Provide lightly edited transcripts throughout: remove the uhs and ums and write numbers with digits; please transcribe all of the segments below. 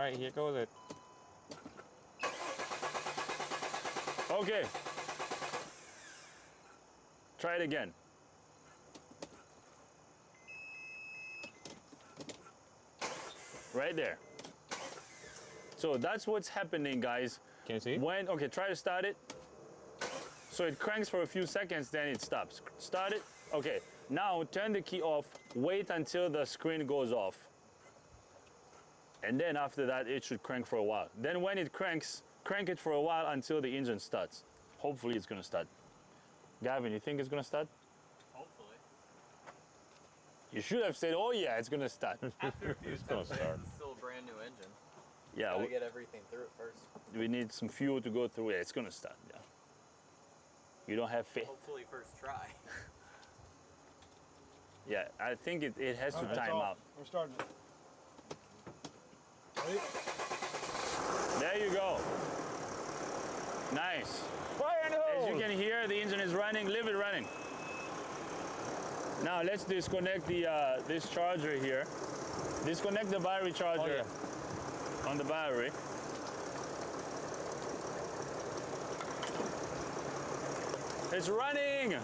right, here goes it. Okay. Try it again. Right there. So that's what's happening, guys. Can you see? When, okay, try to start it. So it cranks for a few seconds, then it stops. Start it. Okay, now turn the key off. Wait until the screen goes off. And then after that, it should crank for a while. Then when it cranks, crank it for a while until the engine starts. Hopefully it's gonna start. Gavin, you think it's gonna start? Hopefully. You should have said, oh yeah, it's gonna start. After a few It's gonna steps, start. it's still a brand new engine. Yeah, Gotta get everything through it first. we need some fuel to go through. Yeah, it's gonna start, yeah. You don't have faith. Hopefully first try. Yeah, I think it has to Alright, time it's out. off. We're starting it. Ready? There you go. Nice. Fire in the hole! As you can hear, the engine is running, leave it running. Now let's disconnect the this charger here. Disconnect the battery charger on the battery. It's running!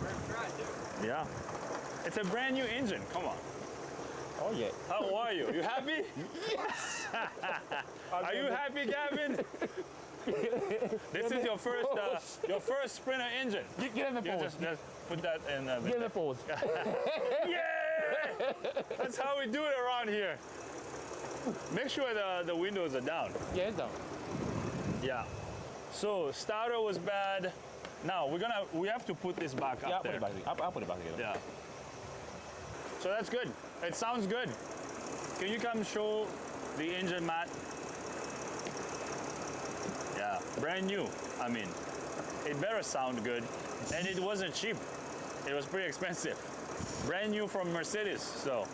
First try, dude. Yeah. It's a brand new engine, come on. Oh yeah. How are you? You happy? Yes! Are you happy, Gavin? This is your first Sprinter engine. Get in the You pose. just put that in. Get in the pose. Yeah! That's how we do it around here. Make sure the windows are down. Yeah, it's down. Yeah. So starter was bad. Now we have to put this back Yeah, up there. I'll put it back together. Yeah. So that's good. It sounds good. Can you come show the engine, Matt? Yeah, brand new. I mean, it better sound good. And it wasn't cheap. It was pretty expensive. Brand new from Mercedes. So,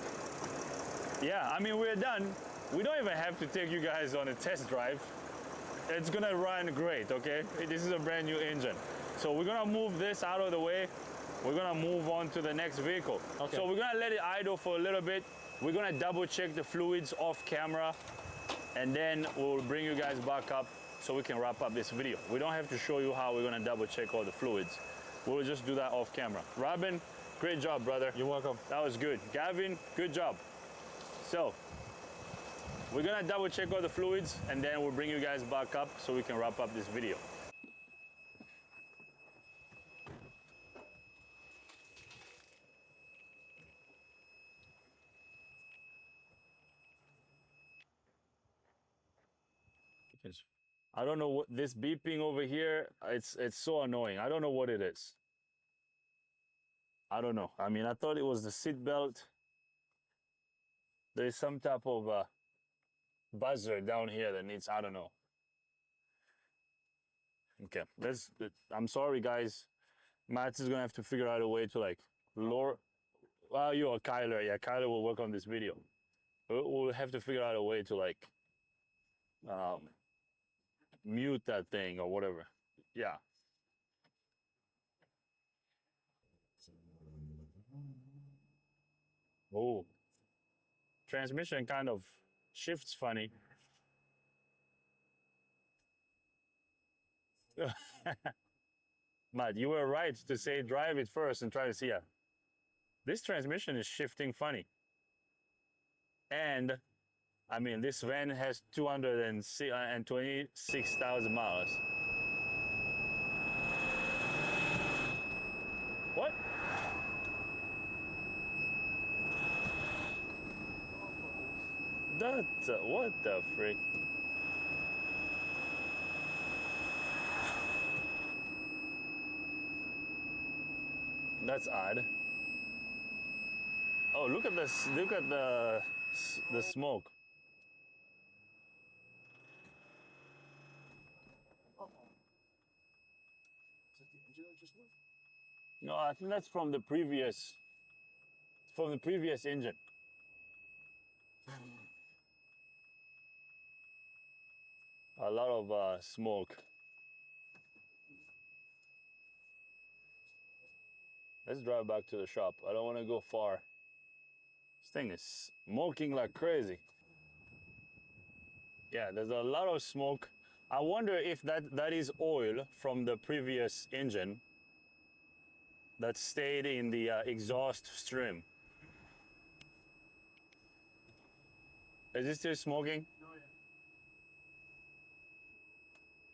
yeah, I mean, we're done. We don't even have to take you guys on a test drive. It's gonna run great, okay? This is a brand new engine. So we're gonna move this out of the way. We're gonna move on to the next vehicle. Okay. So we're gonna let it idle for a little bit. We're gonna double check the fluids off camera, and then we'll bring you guys back up so we can wrap up this video. We don't have to show you how we're gonna double check all the fluids. We'll just do that off camera. Robin, great job, brother. You're welcome. That was good. Gavin, good job. So, we're gonna double check all the fluids, and then we'll bring you guys back up so we can wrap up this video. I don't know what this beeping over here, it's so annoying. I don't know what it is. I don't know. I mean, I thought it was the seat belt. There's some type of buzzer down here that needs, I don't know. Okay, I'm sorry guys. Matt is gonna have to figure out a way to like lower, well, you or Kyler, yeah, Kyler will work on this video. We'll have to figure out a way to like, mute that thing or whatever. Yeah. Oh, transmission kind of shifts funny. Matt, you were right to say drive it first and try to see it. This transmission is shifting funny. And I mean, this van has 226,000 miles. What? What the frick? That's odd. Oh, look at this! Look at the smoke. Is that the engine that just moved? No, I think that's from the previous engine. A lot of smoke. Let's drive back to the shop. I don't want to go far. thing is smoking like crazy. Yeah, there's a lot of smoke. I wonder if that is oil from the previous engine that stayed in the exhaust stream. Is it still smoking? Oh,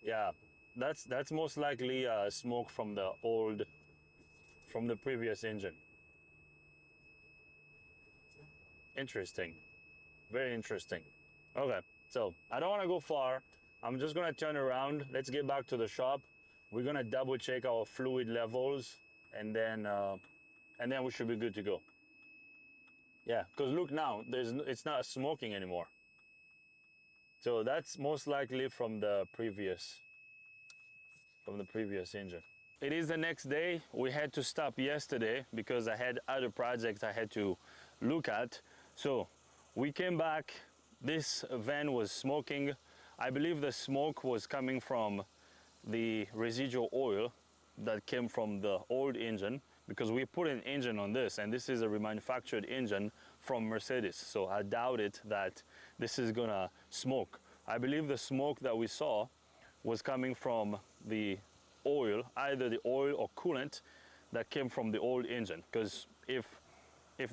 yeah. Yeah, that's most likely smoke from the previous engine. Interesting, very interesting. Okay, so I don't want to go far. I'm just gonna turn around. Let's get back to the shop. We're gonna double check our fluid levels, and then we should be good to go. Yeah, because look now, it's not smoking anymore. So that's most likely from the previous engine. It is the next day. We had to stop yesterday because I had other projects I had to look at. So we came back. This van was smoking. I believe the smoke was coming from the residual oil that came from the old engine, because we put an engine on this, and this is a remanufactured engine from Mercedes. So I doubt it that this is gonna smoke. I believe the smoke that we saw was coming from the oil, either the oil or coolant that came from the old engine. Because if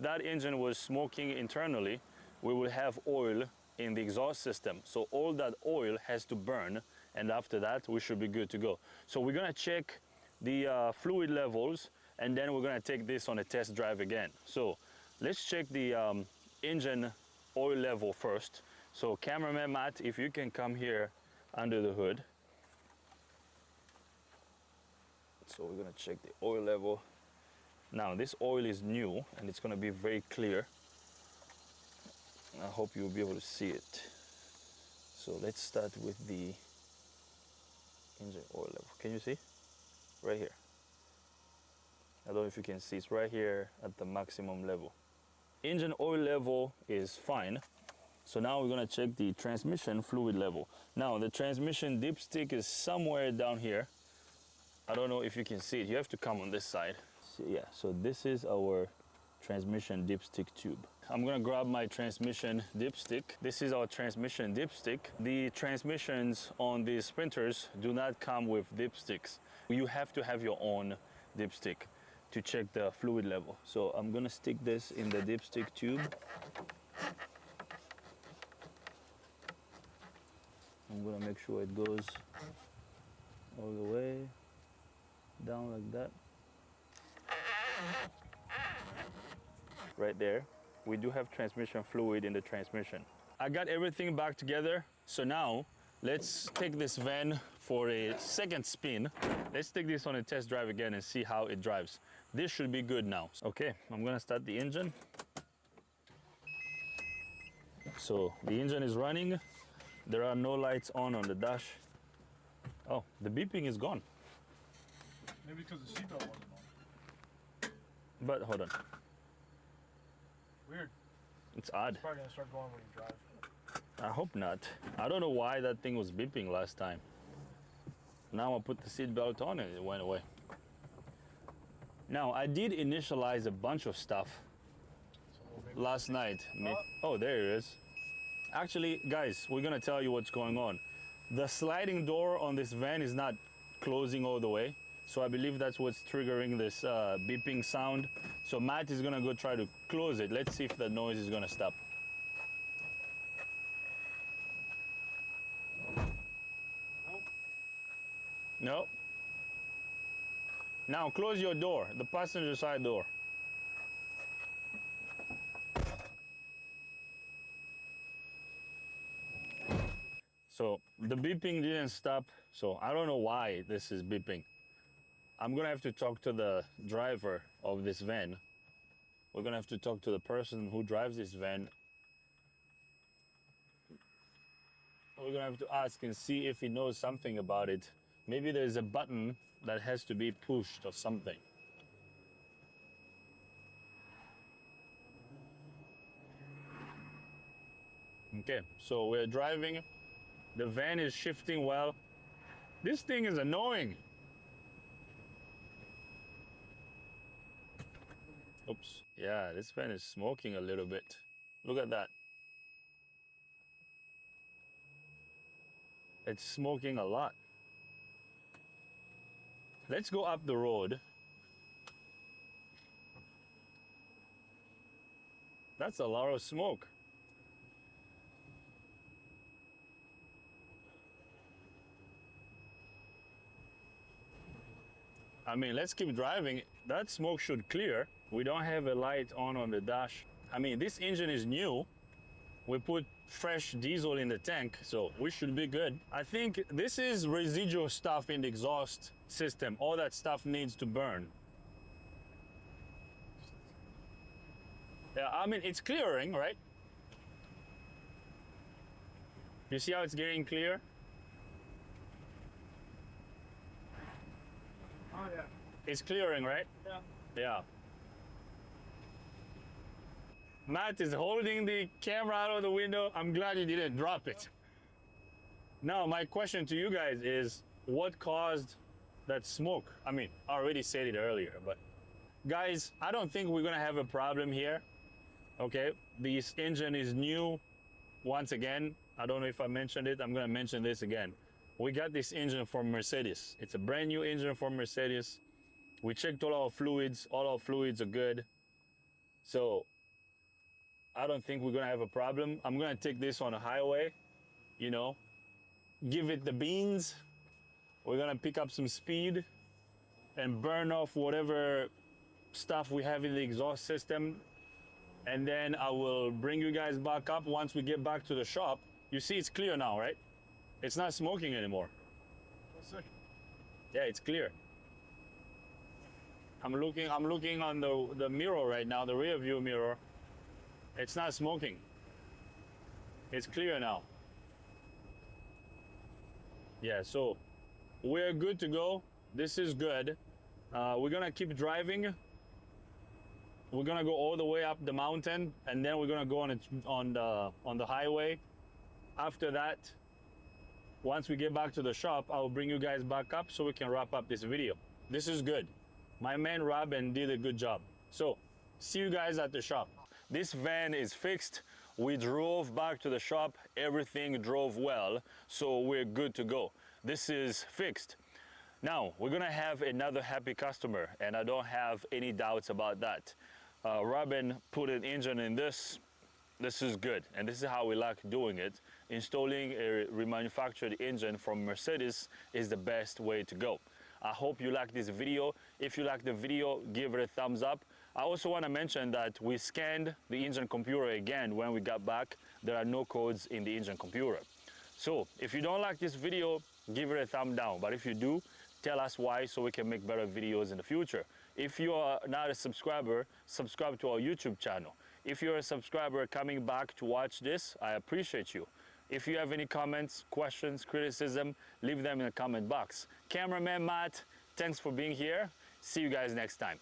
that engine was smoking internally, we would have oil in the exhaust system. So all that oil has to burn, and after that we should be good to go. So we're gonna check the fluid levels, and then we're gonna take this on a test drive again. So let's check the engine oil level first. So cameraman Matt, if you can come here under the hood. So we're gonna check the oil level. Now this oil is new and it's gonna be very clear. I hope you'll be able to see it. So let's start with the engine oil level. Can you see? Right here. I don't know if you can see, it's right here at the maximum level. Engine oil level is fine. So now we're gonna check the transmission fluid level. Now the transmission dipstick is somewhere down here. I don't know if you can see it. You have to come on this side. So, yeah, so this is our transmission dipstick tube. I'm gonna grab my transmission dipstick. This is our transmission dipstick. The transmissions on these sprinters do not come with dipsticks. You have to have your own dipstick to check the fluid level. So I'm gonna stick this in the dipstick tube. I'm gonna make sure it goes all the way down like that. Right there. We do have transmission fluid in the transmission. I got everything back together. So now let's take this van for a second spin. Let's take this on a test drive again and see how it drives. This should be good now. Okay, I'm gonna start the engine. So the engine is running. There are no lights on the dash. Oh, the beeping is gone. Maybe because the seatbelt wasn't on. But hold on, Weird. it's odd. It's probably gonna start going when you drive. I hope not. I don't know why that thing was beeping last time. Now I put the seatbelt on and it went away. Now I did initialize a bunch of stuff last night. Oh, there it is. Actually, guys, we're gonna tell you what's going on. The sliding door on this van is not closing all the way. So I believe that's what's triggering this beeping sound. So Matt is gonna go try to close it. Let's see if the noise is gonna stop. No. Now close your door, the passenger side door. So the beeping didn't stop. So I don't know why this is beeping. I'm gonna have to talk to the driver of this van. We're gonna have to talk to the person who drives this van. We're gonna have to ask and see if he knows something about it. Maybe there's a button that has to be pushed or something. Okay, so we're driving. The van is shifting well. This thing is annoying. Oops. Yeah, this fan is smoking a little bit. Look at that. It's smoking a lot. Let's go up the road. That's a lot of smoke. I mean, let's keep driving. That smoke should clear. We don't have a light on the dash. I mean, this engine is new. We put fresh diesel in the tank, so we should be good. I think this is residual stuff in the exhaust system. All that stuff needs to burn. Yeah, I mean, it's clearing, right? You see how it's getting clear? Oh yeah. It's clearing, right? Yeah. Yeah. Matt is holding the camera out of the window. I'm glad you didn't drop it. Now, my question to you guys is, what caused that smoke? I mean, I already said it earlier, but guys, I don't think we're gonna have a problem here. Okay, this engine is new. Once again, I don't know if I mentioned it. I'm gonna mention this again. We got this engine from Mercedes. It's a brand new engine from Mercedes. We checked all our fluids. All our fluids are good. So I don't think we're gonna have a problem. I'm gonna take this on a highway, you know, give it the beans. We're gonna pick up some speed and burn off whatever stuff we have in the exhaust system. And then I will bring you guys back up once we get back to the shop. You see it's clear now, right? It's not smoking anymore. 1 second. Yeah, it's clear. I'm looking on the mirror right now, the rear view mirror. It's not smoking. It's clear now. Yeah, so we're good to go. This is good. We're gonna keep driving. We're gonna go all the way up the mountain, and then we're gonna go on the highway. After that, once we get back to the shop, I'll bring you guys back up so we can wrap up this video. This is good. My man Robin did a good job. So, see you guys at the shop. This van is fixed. We drove back to the shop. Everything drove well, so we're good to go. This is fixed. Now, we're gonna have another happy customer, and I don't have any doubts about that. Robin put an engine in this. This is good, and this is how we like doing it. Installing a remanufactured engine from Mercedes is the best way to go. I hope you like this video. If you like the video, give it a thumbs up. I also want to mention that we scanned the engine computer again when we got back. There are no codes in the engine computer. So if you don't like this video, give it a thumb down. But if you do, tell us why so we can make better videos in the future. If you are not a subscriber, subscribe to our YouTube channel. If you're a subscriber coming back to watch this, I appreciate you. If you have any comments, questions, criticism, leave them in the comment box. Cameraman Matt, thanks for being here. See you guys next time.